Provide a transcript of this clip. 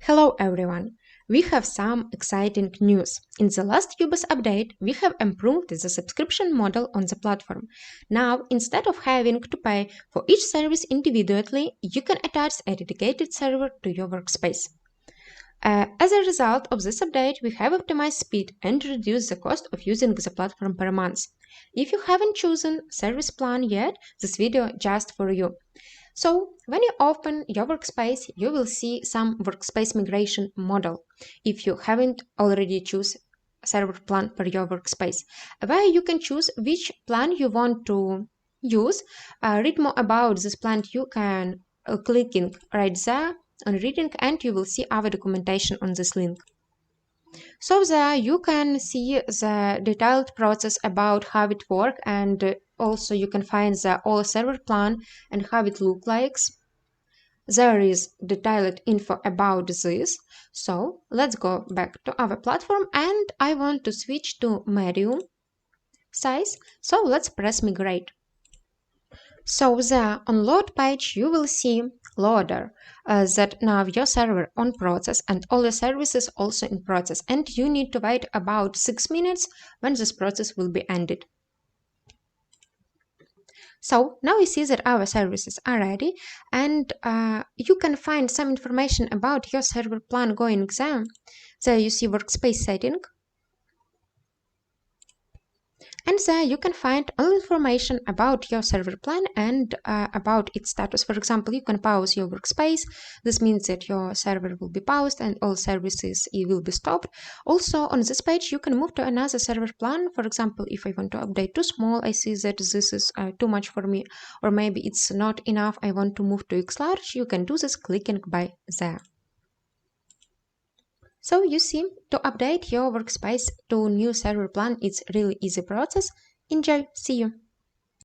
Hello everyone! We have some exciting news. In the last Cubase update, we have improved the subscription model on the platform. Now, instead of having to pay for each service individually, you can attach a dedicated server to your workspace. As a result of this update, we have optimized speed and reduced the cost of using the platform per month. If you haven't chosen service plan yet, this video just for you. So when you open your workspace, you will see some workspace migration model if you haven't already choose server plan for your workspace, where you can choose which plan you want to use. Read more about this plan you can clicking right there on reading, and you will see our documentation on this link. So there you can see the detailed process about how it works, and also you can find the all server plan and how it looks like. There is detailed info about this. So let's go back to our platform, and I want to switch to medium size. So let's press migrate. So there on load page you will see loader that now your server on process and all the services also in process, and you need to wait about 6 minutes when this process will be ended. So now you see that our services are ready, and you can find some information about your server plan going there. There you see workspace setting, and there you can find all information about your server plan and about its status. For example, you can pause your workspace. This means that your server will be paused and all services will be stopped. Also on this page you can move to another server plan. For example, if I want to update too small, I see that this is too much for me, or maybe it's not enough, I want to move to XLarge, you can do this clicking by there. So you see, to update your workspace to new server plan, it's really easy process. Enjoy, see you!